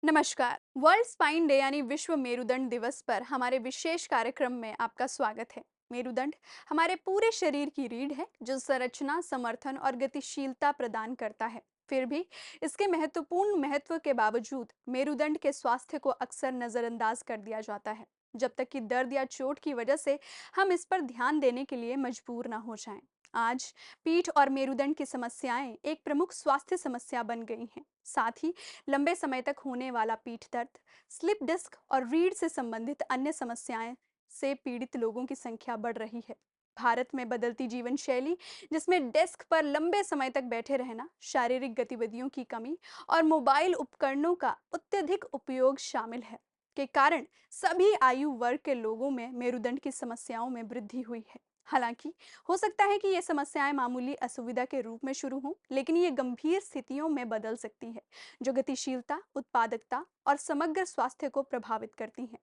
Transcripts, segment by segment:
नमस्कार। World spine day यानी विश्व मेरुदंड दिवस पर हमारे विशेष कार्यक्रम में आपका स्वागत है। मेरुदंड हमारे पूरे शरीर की रीढ़ है जो संरचना, समर्थन और गतिशीलता प्रदान करता है। फिर भी इसके महत्वपूर्ण महत्व के बावजूद मेरुदंड के स्वास्थ्य को अक्सर नजरअंदाज कर दिया जाता है, जब तक कि दर्द या चोट की वजह से हम इस पर ध्यान देने के लिए मजबूर ना हो जाएं। आज पीठ और मेरुदंड की समस्याएं एक प्रमुख स्वास्थ्य समस्या बन गई हैं। साथ ही लंबे समय तक होने वाला पीठ दर्द, स्लिप डिस्क और रीढ़ से संबंधित अन्य समस्याएं से पीड़ित लोगों की संख्या बढ़ रही है। भारत में बदलती जीवन शैली, जिसमें डेस्क पर लंबे समय तक बैठे रहना, शारीरिक गतिविधियों की कमी और मोबाइल उपकरणों का अत्यधिक उपयोग शामिल है, के कारण सभी आयु वर्ग के लोगों में मेरुदंड की समस्याओं में वृद्धि हुई है। हालांकि हो सकता है कि ये समस्याएं मामूली असुविधा के रूप में शुरू हों, लेकिन ये गंभीर स्थितियों में बदल सकती है, जो गतिशीलता, उत्पादकता और समग्र स्वास्थ्य को प्रभावित करती हैं।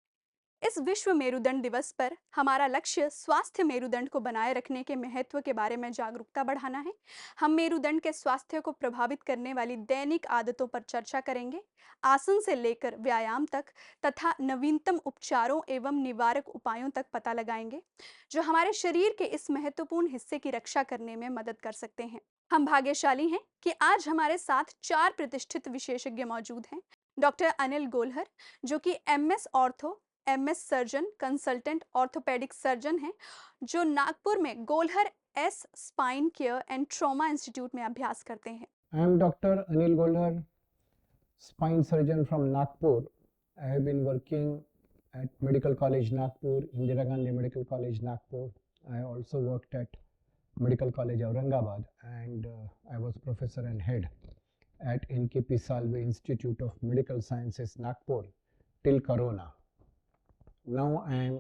इस विश्व मेरुदंड दिवस पर हमारा लक्ष्य स्वास्थ्य मेरुदंड को बनाए रखने के महत्व के बारे में जागरूकता बढ़ाना है। हम मेरुदंड के स्वास्थ्य को प्रभावित करने वाली दैनिक आदतों पर चर्चा करेंगे, आसन से लेकर व्यायाम तक, तथा नवीनतम उपचारों एवं निवारक उपायों तक पता लगाएंगे, जो हमारे शरीर के इस महत्वपूर्ण हिस्से की रक्षा करने में मदद कर सकते हैं। हम भाग्यशाली हैं कि आज हमारे साथ 4 प्रतिष्ठित विशेषज्ञ मौजूद हैं। डॉक्टर अनिल गोलहर, जो कि MS surgeon, consultant orthopaedic surgeon हैं, जो नागपुर में Golhar S spine care and trauma institute में अभ्यास करते हैं। I am Dr. Anil Golhar, spine surgeon from Nagpur. I have been working at Medical College Nagpur, Indira Gandhi Medical College Nagpur. I also worked at Medical College Aurangabad, and I was professor and head at NKP Salve Institute of Medical Sciences Nagpur till Corona. Now I am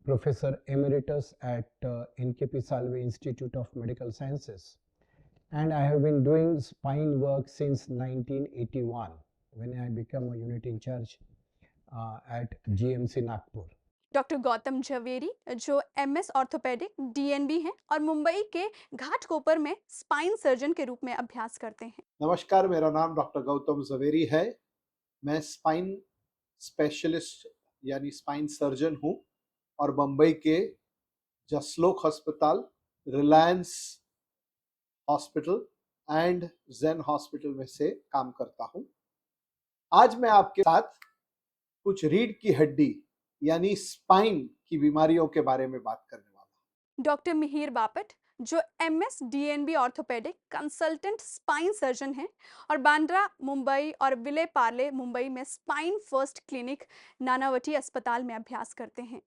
professor emeritus at NKP Salve Institute of Medical Sciences, and I have been doing spine work since 1981 when I became a unit in charge at GMC Nagpur. Doctor Gautam Jhaveri, जो MS orthopaedic DNB हैं और मुंबई के घाटकोपर में spine surgeon के रूप में अभ्यास करते हैं। नमस्कार, मेरा नाम डॉक्टर गौतम झवेरी है। मैं स्पाइन स्पेशलिस्ट यानी स्पाइन सर्जन हूँ और बम्बई के जसलोक अस्पताल, रिलायंस हॉस्पिटल एंड जेन हॉस्पिटल में से काम करता हूँ। आज मैं आपके साथ कुछ रीढ़ की हड्डी यानी स्पाइन की बीमारियों के बारे में बात करने वाला हूँ। डॉक्टर मिहिर बापट, जो MS DNB orthopaedic consultant spine surgeon हैं और बांद्रा मुंबई और विले पार्ले मुंबई में स्पाइन फर्स्ट क्लिनिक नानावटी अस्पताल में अभ्यास करते हैं।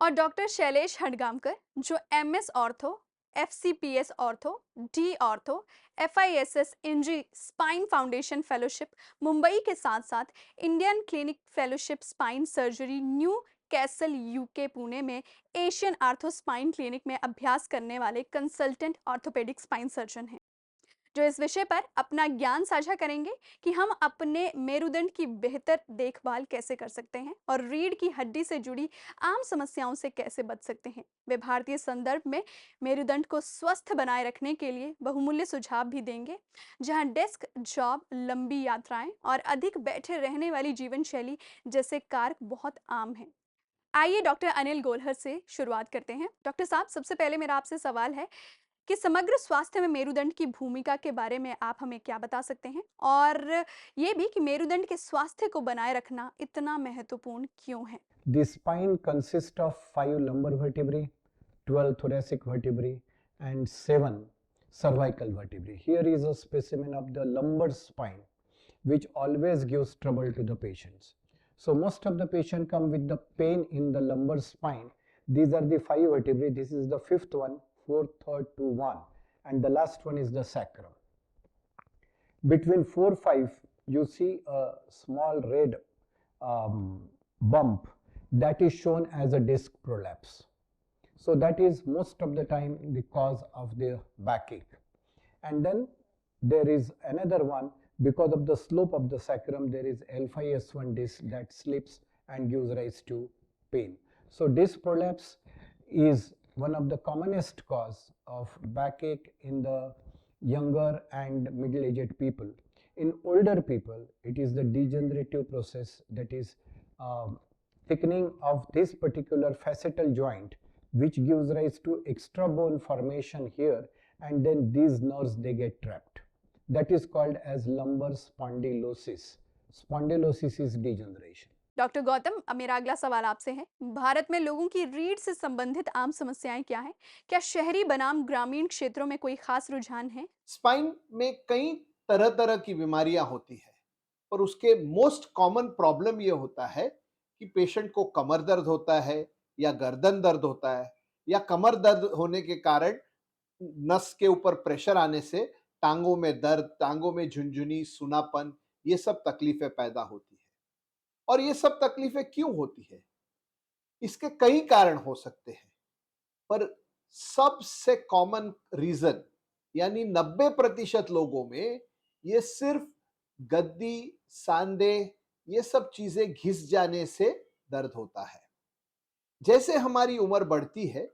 और डॉक्टर शैलेश हडगामकर, जो MS ortho, FCPS ortho, D ortho, FISS इंजी स्पाइन फाउंडेशन फेलोशिप मुंबई के साथ साथ Indian clinic fellowship spine surgery Newcastle UK Pune में एशियन आर्थो स्पाइन क्लिनिक में अभ्यास करने वाले कंसल्टेंट ऑर्थोपेडिक स्पाइन सर्जन हैं, जो इस विषय पर अपना ज्ञान साझा करेंगे कि हम अपने मेरुदंड की बेहतर देखभाल कैसे कर सकते हैं और रीढ़ की हड्डी से जुड़ी आम समस्याओं से कैसे बच सकते हैं। वे भारतीय संदर्भ में मेरुदंड को स्वस्थ बनाए रखने के लिए बहुमूल्य सुझाव भी देंगे, जहां डेस्क जॉब, लंबी यात्राएं और अधिक बैठे रहने वाली जीवन शैली जैसे कारक बहुत आम हैं। आइए डॉक्टर अनिल गोलहर से शुरुआत करते हैं। डॉक्टर साहब, सबसे पहले मेरा आपसे सवाल है कि समग्र स्वास्थ्य में मेरुदंड की भूमिका के बारे में आप हमें क्या बता सकते हैं, और ये भी कि मेरुदंड के स्वास्थ्य को बनाए रखना इतना महत्वपूर्ण क्यों है? The spine consists of 5 lumbar vertebrae, 12 thoracic vertebrae, and 7 cervical vertebrae. Here is a specimen of the lumbar spine, which always gives trouble to the patients. So most of the patient come with the pain in the lumbar spine. These are the 5 vertebrae. This is the 5th one, 4th, 3rd to 1, and the last one is the sacrum. Between 4 5 you see a small red bump that is shown as a disc prolapse. So that is most of the time the cause of the backache. And then there is another one, because of the slope of the sacrum there is L5S1 disc that slips and gives rise to pain. So disc prolapse is one of the commonest cause of backache in the younger and middle-aged people. In older people, it is the degenerative process, that is thickening of this particular facetal joint, which gives rise to extra bone formation here, and then these nerves they get trapped. That is called as lumbar spondylosis. Spondylosis is degeneration. Doctor Gautam, अब मेरा अगला सवाल आपसे है। भारत में लोगों की रीढ़ से संबंधित आम समस्याएं क्या हैं? क्या शहरी बनाम ग्रामीण क्षेत्रों में कोई खास रुझान है? स्पाइन में कई तरह तरह की बीमारियां होती है, पर उसके मोस्ट कॉमन प्रॉब्लम ये होता है कि पेशेंट को कमर दर्द होता है या गर्दन दर्द होता है, या कमर दर्द होने के कारण नस के ऊपर प्रेशर आने से टांगों में दर्द, टांगों में झुनझुनी, सुनापन, ये सब तकलीफें पैदा होती है। और ये सब तकलीफें क्यों होती है? इसके कई कारण हो सकते हैं, पर सबसे कॉमन रीजन यानी 90% लोगों में ये सिर्फ गद्दी, सांधे, ये सब चीजें घिस जाने से दर्द होता है। जैसे हमारी उम्र बढ़ती है,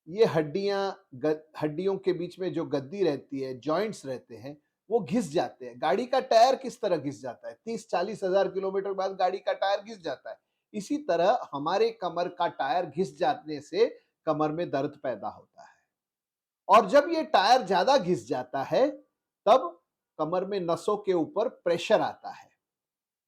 ये हड्डियों के बीच में जो गद्दी रहती है, जॉइंट्स रहते हैं, वो घिस जाते हैं। गाड़ी का टायर किस तरह घिस जाता है? 30-40 हजार किलोमीटर बाद गाड़ी का टायर घिस जाता है। इसी तरह हमारे कमर का टायर घिस जाने से कमर में दर्द पैदा होता है। और जब ये टायर ज्यादा घिस जाता है, तब कमर में नसों के ऊपर प्रेशर आता है।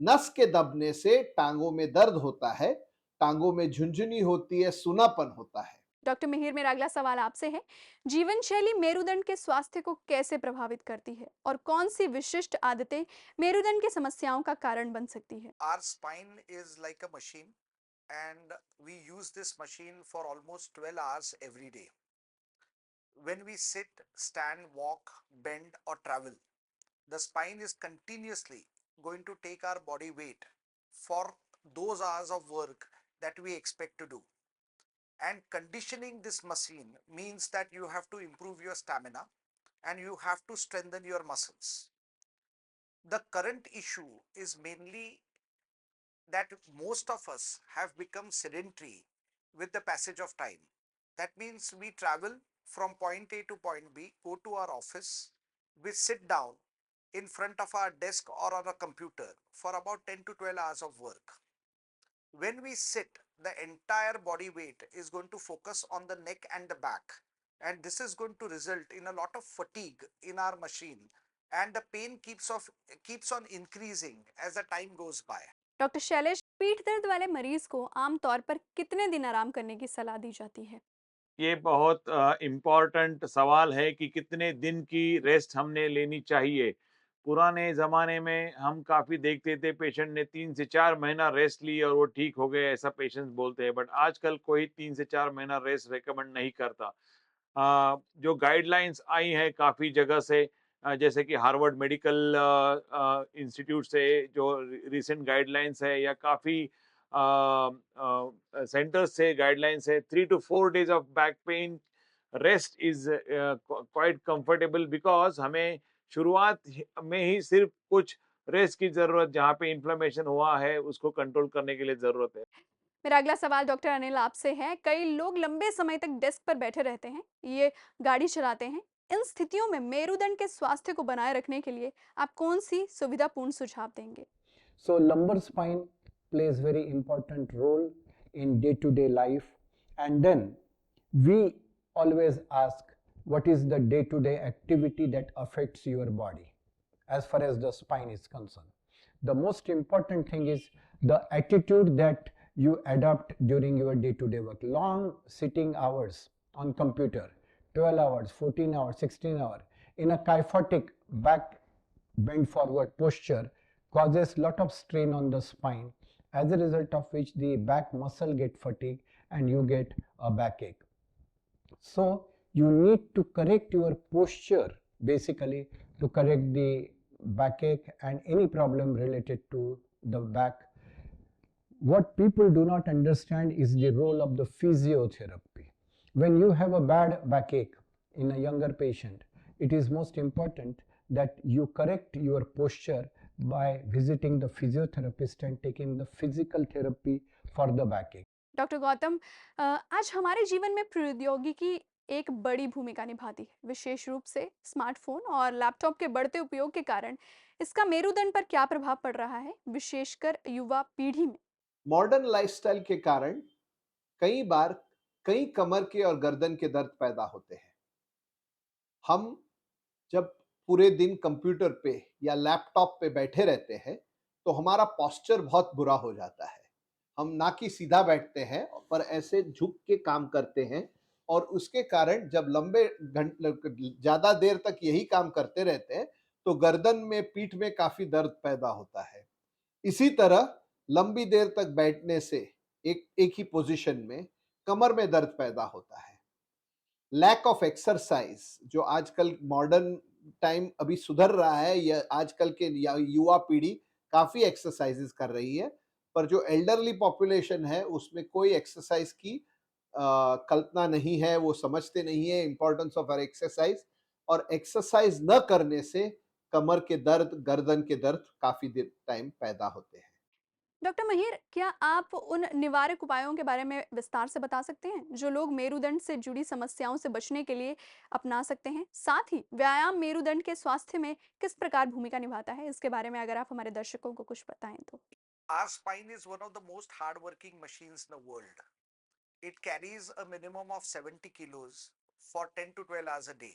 नस के दबने से टांगों में दर्द होता है, टांगों में झुनझुनी होती है, सुनापन होता है। डॉक्टर मिहिर, मेरा अगला सवाल आपसे है। जीवन शैली मेरुदंड के स्वास्थ्य को कैसे प्रभावित करती है और कौन सी विशिष्ट आदतें मेरुदंड की समस्याओं का कारण बन सकती है? Our spine is like a machine, and we use this machine for almost 12 hours every day. When we sit, stand, walk, bend, or travel, the spine is continuously going to take our body weight for those hours of work that we expect to do. And conditioning this machine means that you have to improve your stamina and you have to strengthen your muscles. The current issue is mainly that most of us have become sedentary with the passage of time. That means we travel from point A to point B, go to our office, we sit down in front of our desk or on a computer for about 10 to 12 hours of work. When we sit, the entire body weight is going to focus on the neck and the back, and this is going to result in a lot of fatigue in our machine, and the pain keeps on increasing as the time goes by. Doctor Shailesh, पीठ दर्द वाले मरीज को आमतौर पर कितने दिन आराम करने की सलाह दी जाती है? ये बहुत इम्पोर्टेंट सवाल है कि कितने दिन की रेस्ट हमने लेनी चाहिए। पुराने ज़माने में हम काफ़ी देखते थे पेशेंट ने 3 से 4 महीना रेस्ट ली और वो ठीक हो गए, ऐसा पेशेंट्स बोलते हैं। बट आजकल कोई 3 से 4 महीना रेस्ट रिकमेंड नहीं करता। जो गाइडलाइंस आई हैं काफ़ी जगह से, जैसे कि हार्वर्ड मेडिकल इंस्टीट्यूट से जो रिसेंट गाइडलाइंस है, या काफ़ी सेंटर्स से गाइडलाइंस है, 3 to 4 days of back pain rest is quite comfortable, because हमें शुरुआत में ही सिर्फ कुछ रेस्ट की जरूरत, जहाँ पे इन्फ्लेमेशन हुआ है उसको कंट्रोल करने के लिए जरूरत है। मेरा अगला सवाल डॉक्टर अनिल आपसे है। कई लोग लंबे समय तक डेस्क पर बैठे रहते हैं, ये गाड़ी चलाते हैं। इन स्थितियों में मेरुदंड के स्वास्थ्य को बनाए रखने के लिए आप कौन सी सुविधापूर्ण सुझाव देंगे? So lumbar spine plays very important role in day-to-day life, and then we always ask what is the day-to-day activity that affects your body as far as the spine is concerned. The most important thing is the attitude that you adopt during your day-to-day work. Long sitting hours on computer, 12 hours, 14 hours, 16 hours in a kyphotic back bend forward posture causes lot of strain on the spine, as a result of which the back muscle get fatigued and you get a backache. So you need to correct your posture basically to correct the backache and any problem related to the back. What people do not understand is the role of the physiotherapy. When you have a bad backache in a younger patient, it is most important that you correct your posture by visiting the physiotherapist and taking the physical therapy for the backache. Doctor Gautam, आज हमारे जीवन में प्रौद्योगिकी एक बड़ी भूमिका निभाती है। विशेष रूप से स्मार्टफोन और लैपटॉप के बढ़ते उपयोग के कारण इसका मेरुदंड पर क्या प्रभाव पड़ रहा है, विशेषकर युवा पीढ़ी में? मॉडर्न लाइफस्टाइल के कारण कई बार कई कमर के और गर्दन के दर्द पैदा होते हैं। हम जब पूरे दिन कंप्यूटर पे या लैपटॉप पे बैठे रहते हैं तो हमारा पोस्चर बहुत बुरा हो जाता है। हम ना कि सीधा बैठते हैं पर ऐसे झुक के काम करते हैं और उसके कारण जब लंबे ज्यादा देर तक यही काम करते रहते हैं तो गर्दन में, पीठ में काफी दर्द पैदा होता है। इसी तरह लंबी देर तक बैठने से एक एक ही पोजीशन में कमर में दर्द पैदा होता है। लैक ऑफ एक्सरसाइज, जो आजकल मॉडर्न टाइम अभी सुधर रहा है, या आजकल के युवा पीढ़ी काफी एक्सरसाइजेस कर रही है, पर जो एल्डरली पॉपुलेशन है उसमें कोई एक्सरसाइज की कल्पना नहीं है, वो समझते नहीं है इंपॉर्टेंस ऑफ एक्सरसाइज, और एक्सरसाइज न करने से कमर के दर्द, गर्दन के दर्द काफी देर टाइम पैदा होते हैं। डॉक्टर महिर, क्या आप उन निवारक उपायों के बारे में विस्तार से बता सकते हैं जो लोग मेरुदंड से जुड़ी समस्याओं से बचने के लिए अपना सकते हैं? साथ ही व्यायाम मेरुदंड के स्वास्थ्य में किस प्रकार भूमिका निभाता है, इसके बारे में अगर आप हमारे दर्शकों को कुछ बताएं तो। Our spine is one of the most hardworking machines in the world. It carries a minimum of 70 kilos for 10 to 12 hours a day.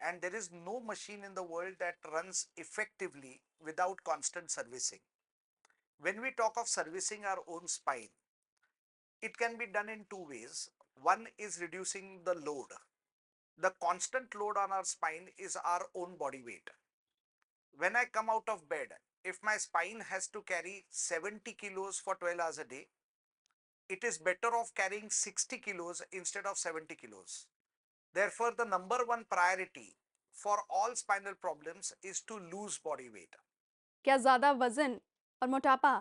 And there is no machine in the world that runs effectively without constant servicing. When we talk of servicing our own spine, it can be done in two ways. One is reducing the load. The constant load on our spine is our own body weight. When I come out of bed, if my spine has to carry 70 kilos for 12 hours a day, it is better off carrying 60 kilos instead of 70 kilos. Therefore, the number one priority for all spinal problems is to lose body weight. क्या ज्यादा वजन और मोटापा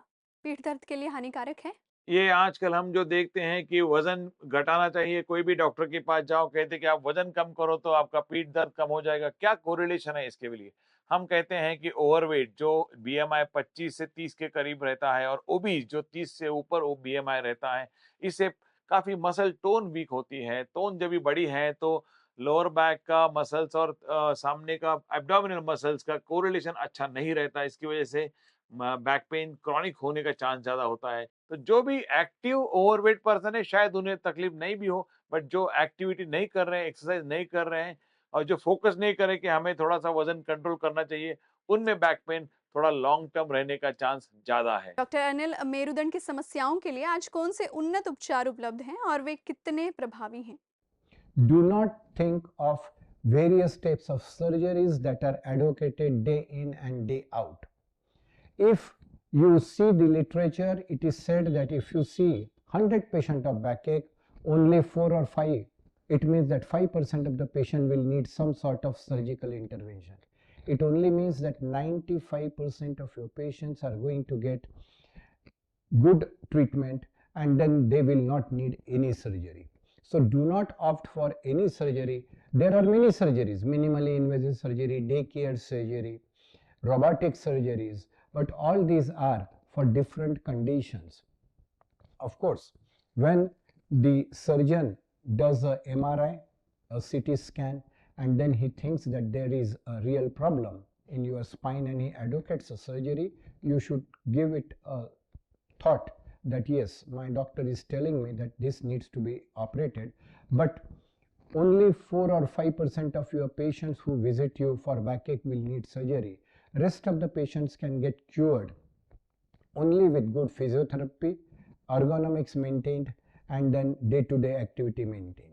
पीठ दर्द के लिए हानिकारक है? ये आजकल हम जो देखते हैं कि वज़न घटाना चाहिए, कोई भी डॉक्टर के पास जाओ, कहते हैं कि आप वज़न कम करो तो आपका पीठ दर्द कम हो जाएगा। क्या कोरिलेशन है इसके लिए? हम कहते हैं कि ओवरवेट जो बीएमआई 25 से 30 के करीब रहता है और ओबीज़ जो 30 से ऊपर वो बीएमआई रहता है, इससे काफ़ी मसल टोन वीक होती है। टोन जब भी बड़ी है तो लोअर बैक का मसल्स और सामने का एब्डोमिनल मसल्स का कोरिलेशन अच्छा नहीं रहता। इसकी वजह से बैक पेन क्रॉनिक होने का चांस ज़्यादा होता है। तो जो भी एक्टिव ओवरवेट पर्सन है शायद उन्हें तकलीफ नहीं भी हो, बट जो एक्टिविटी नहीं कर रहे हैं, एक्सरसाइज नहीं कर रहे हैं और जो फोकस नहीं कर रहे कि हमें थोड़ा-सा वज़न कंट्रोल करना चाहिए, उनमें बैक पेन थोड़ा लॉन्ग टर्म रहने का चांस ज़्यादा है। डॉक्टर अनिल, मेरुदंड की समस्याओं के लिए आज कौन से उन्नत उपचार उपलब्ध हैं और वे कितने प्रभावी हैं? Do not think of various types of surgeries that are advocated day in and day out. If you see the literature, it is said that if you see 100 patients of backache, only 4 or 5, it means that 5% of the patient will need some sort of surgical intervention. It only means that 95% of your patients are going to get good treatment and then they will not need any surgery. So do not opt for any surgery. There are many surgeries: minimally invasive surgery, daycare surgery, robotic surgeries, but all these are for different conditions. Of course, when the surgeon does a MRI, a CT scan, and then he thinks that there is a real problem in your spine and he advocates a surgery, you should give it a thought that yes, my doctor is telling me that this needs to be operated, but only 4 or 5% of your patients who visit you for backache will need surgery. Rest of the patients can get cured only with good physiotherapy, ergonomics maintained, and then day-to-day activity maintained.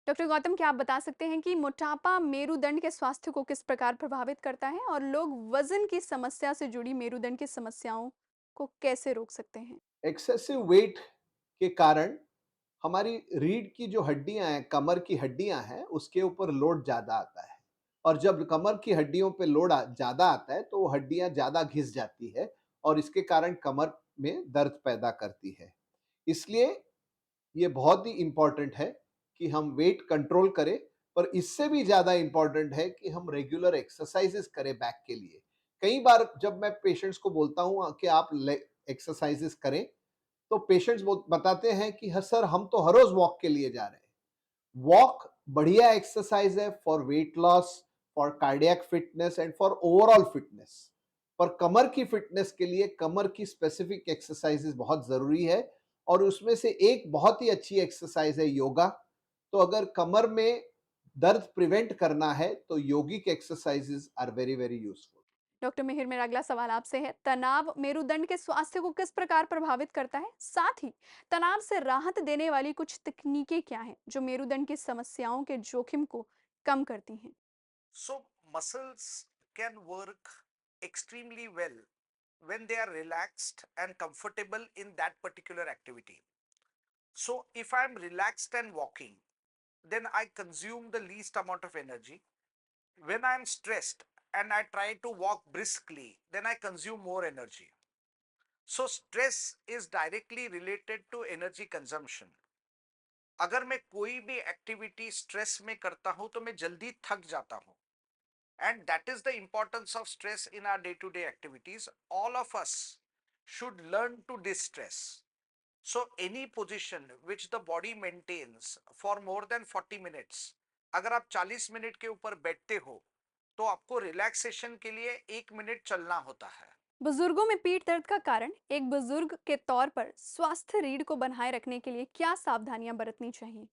Doctor Gautam, क्या आप बता सकते हैं कि मोटापा मेरुदंड के स्वास्थ्य को किस प्रकार प्रभावित करता है और लोग वजन की समस्या से जुड़ी मेरुदंड की समस्याओं को कैसे रोक सकते हैं? एक्सेसिव वेट के कारण हमारी रीढ़ की जो हड्डियां हैं, कमर की हड्डियां हैं, उसके ऊपर लोड ज्यादा आता है, और जब कमर की हड्डियों पे लोड ज्यादा आता है तो वो हड्डियां ज्यादा घिस जाती है और इसके कारण कमर में दर्द पैदा करती है। इसलिए ये बहुत ही इंपॉर्टेंट है कि हम वेट कंट्रोल करें, पर इससे भी ज्यादा इंपॉर्टेंट है कि हम रेगुलर एक्सरसाइजेस करें बैक के लिए। कई बार जब मैं पेशेंट्स को बोलता हूं कि आप एक्सरसाइजेस करें तो पेशेंट्स बताते हैं कि हाँ सर, हम तो हर रोज वॉक के लिए जा रहे हैं, वॉक बढ़िया एक्सरसाइज है for weight loss, for cardiac fitness and for overall fitness. पर कमर की फिटनेस के लिए कमर की स्पेसिफिक एक्सरसाइजेस बहुत जरूरी है, और उसमें से एक बहुत ही अच्छी एक्सरसाइज है योगा। तो अगर कमर में दर्द प्रिवेंट करना है तो yogic exercises are very very useful. Doctor Mihir, मेरा अगला सवाल आपसे है, तनाव मेरुदंड के स्वास्थ्य को किस प्रकार प्रभावित करता है? साथ ही तनाव से राहत देने वाली कुछ तकनीकें क्या हैं जो मेरुदंड की समस्याओं के जोखिम को कम करती हैं? So, muscles can work extremely well when they are relaxed and comfortable in that particular activity. So, if I'm relaxed and walking, then I consume the least amount of energy. When I'm stressed and I try to walk briskly, then I consume more energy. So, stress is directly related to energy consumption. अगर मैं कोई भी activity stress में करता हूं तो मैं जल्दी थक जाता हूं. And that is the importance of stress in our day to day activities. All of us should learn to distress. So, any position which the body maintains for more than 40 minutes, अगर आप 40 minute के ऊपर बैठते हो तो आपको relaxation के लिए 1 मिनट चलना होता है. बुजुर्गों में पीठ दर्द का कारण, एक बुजुर्ग के तौर पर स्वास्थ्य रीढ़ को बनाए रखने के लिए क्या सावधानियां बरतनी चाहिए?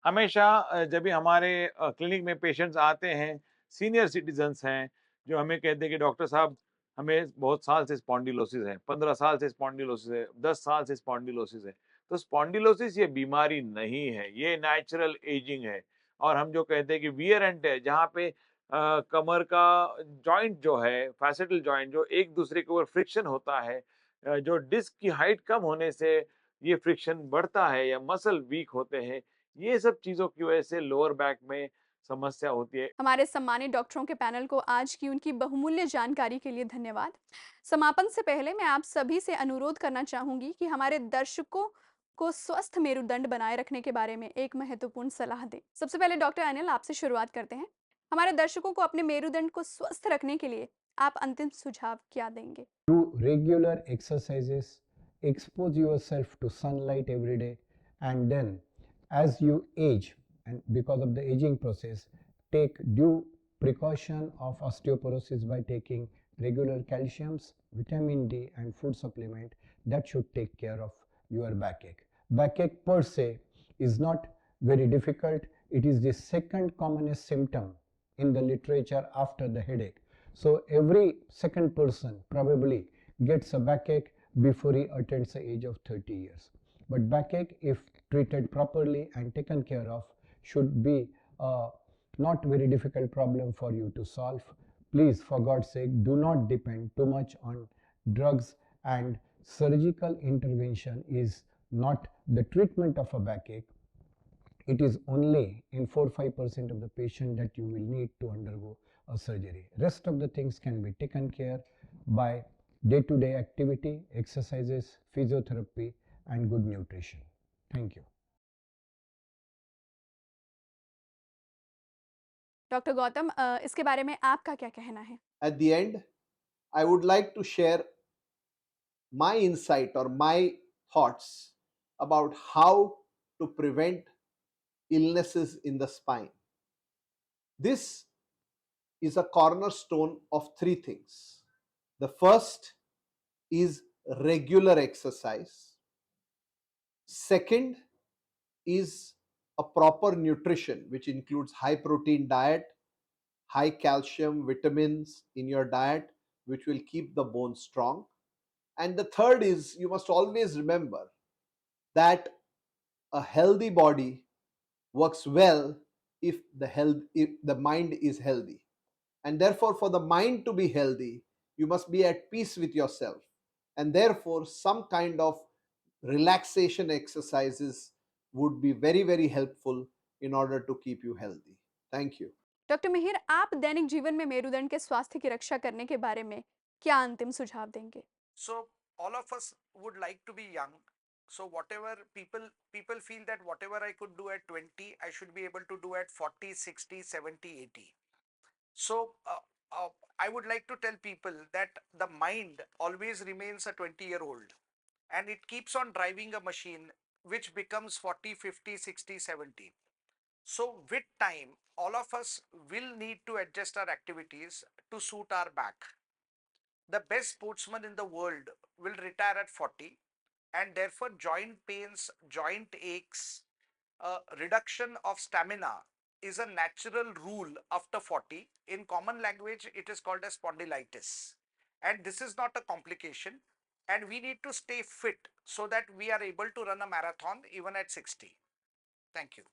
हमेशा जब भी हमारे क्लिनिक में पेशेंट्स आते हैं, सीनियर सिटीज़न्स हैं, जो हमें कहते हैं कि डॉक्टर साहब हमें बहुत साल से स्पॉन्डिलोसिस है, 15 साल से स्पॉन्डिलोसिस है, 10 साल से स्पॉन्डिलोसिस है। तो स्पॉन्डिलोसिस ये बीमारी नहीं है, ये नेचुरल एजिंग है। और हम जो कहते हैं कि वियर एंड टेयर, जहाँ पे कमर का जॉइंट जो है, फैसेटल जॉइंट जो एक दूसरे के ऊपर फ्रिक्शन होता है, जो डिस्क की हाइट कम होने से ये फ्रिक्शन बढ़ता है या मसल वीक होते हैं, ये सब चीज़ों की वजह से लोअर बैक में समस्या होती है। हमारे सम्मानित डॉक्टरों के पैनल को आज की उनकी बहुमूल्य जानकारी के लिए धन्यवाद। समापन से पहले मैं आप सभी से अनुरोध करना चाहूंगी कि हमारे दर्शकों को स्वस्थ मेरुदंड बनाए रखने के बारे में एक महत्वपूर्ण सलाह दें। सबसे पहले डॉक्टर अनिल, आपसे शुरुआत करते हैं। हमारे दर्शकों को अपने मेरुदंड को स्वस्थ रखने के लिए आप अंतिम सुझाव क्या देंगे? Do regular exercises, expose yourself to sunlight every day, and then as you age, and because of the aging process, take due precaution of osteoporosis by taking regular calciums, vitamin D, and food supplement that should take care of your backache. Backache per se is not very difficult. It is the second commonest symptom in the literature after the headache. So every second person probably gets a backache before he attains the age of 30 years. But backache, if treated properly and taken care of, should be a not very difficult problem for you to solve. Please, for God's sake, do not depend too much on drugs, and surgical intervention is not the treatment of a backache. It is only in 4-5% of the patient that you will need to undergo a surgery. Rest of the things can be taken care by day-to-day activity, exercises, physiotherapy, and good nutrition. Thank you. Doctor Gautam, इसके बारे में आपका क्या कहना है? At the end, I would like to share my insight or my thoughts about how to prevent illnesses in the spine. This is a cornerstone of three things. The first is regular exercise. Second is a proper nutrition, which includes high protein diet, high calcium, vitamins in your diet, which will keep the bones strong. And the third is you must always remember that a healthy body works well if the mind is healthy. And therefore, for the mind to be healthy, you must be at peace with yourself. And therefore, some kind of relaxation exercises would be very, very helpful in order to keep you healthy. Thank you. Doctor Mihir, आप दैनिक जीवन में मेरुदंड के स्वास्थ्य की रक्षा करने के बारे में क्या अंतिम सुझाव देंगे? So, all of us would like to be young. So, whatever people feel that whatever I could do at 20, I should be able to do at 40, 60, 70, 80. So, I would like to tell people that the mind always remains a 20-year-old, and it keeps on driving a machine which becomes 40, 50, 60, 70. So with time, all of us will need to adjust our activities to suit our back. The best sportsman in the world will retire at 40, and therefore joint pains, joint aches, reduction of stamina is a natural rule after 40. In common language, it is called as spondylitis. And this is not a complication. And we need to stay fit so that we are able to run a marathon even at 60. Thank you.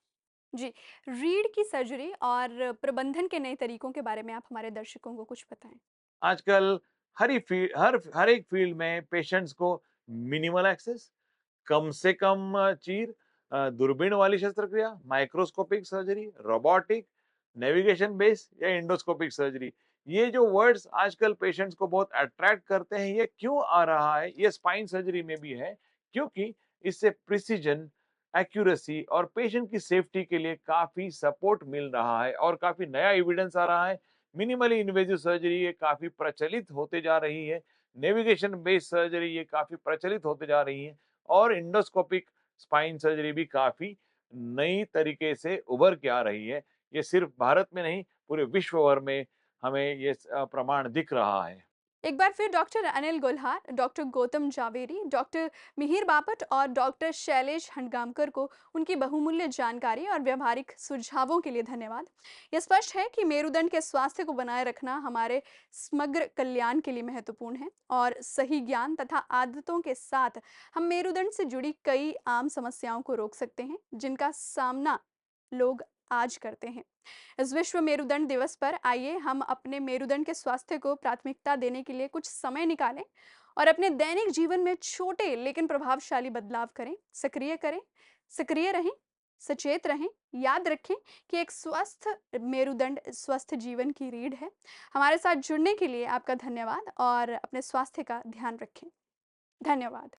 जी, रीढ़ की surgery और प्रबंधन के नए तरीकों के बारे में आप हमारे दर्शकों को कुछ बताएं। आजकल हर एक फील्ड में पेशेंट्स को मिनिमल एक्सेस, कम से कम चीर, दूरबीन वाली शस्त्रक्रिया, microscopic surgery, robotic, navigation based या एंडोस्कोपिक सर्जरी, ये जो वर्ड्स आजकल पेशेंट्स को बहुत अट्रैक्ट करते हैं, ये क्यों आ रहा है? ये स्पाइन सर्जरी में भी है, क्योंकि इससे प्रिसिजन, एक्यूरेसी और पेशेंट की सेफ्टी के लिए काफी सपोर्ट मिल रहा है और काफी नया एविडेंस आ रहा है। मिनिमली इन्वेजिव सर्जरी ये काफी प्रचलित होते जा रही है, नेविगेशन बेस्ड सर्जरी ये काफी प्रचलित होते जा रही है और इंडोस्कोपिक स्पाइन सर्जरी भी काफी नई तरीके से उभर के आ रही है। ये सिर्फ भारत में नहीं, पूरे विश्व भर में हमें ये प्रमाण दिख रहा है। एक बार फिर doctor Anil Golhar, doctor Gautam Javeri, doctor Mihir Bapat और डॉक्टर शैलेश हंडगामकर को उनकी बहुमूल्य जानकारी और व्यवहारिक सुझावों के लिए धन्यवाद। यह स्पष्ट है कि मेरुदंड के स्वास्थ्य को बनाए रखना हमारे समग्र कल्याण के लिए महत्वपूर्ण है और सही ज्ञान तथा आदतों के साथ हम मेरुदंड से जुड़ी कई आम समस्याओं को रोक सकते हैं, जिनका सामना लोग आज करते हैं। इस विश्व मेरुदंड दिवस पर आइए हम अपने मेरुदंड के स्वास्थ्य को प्राथमिकता देने के लिए कुछ समय निकालें और अपने दैनिक जीवन में छोटे लेकिन प्रभावशाली बदलाव करें, सक्रिय रहें, सचेत रहें। याद रखें कि एक स्वस्थ मेरुदंड स्वस्थ जीवन की रीढ़ है। हमारे साथ जुड़ने के लिए आपका धन्यवाद और अपने स्वास्थ्य का ध्यान रखें। धन्यवाद।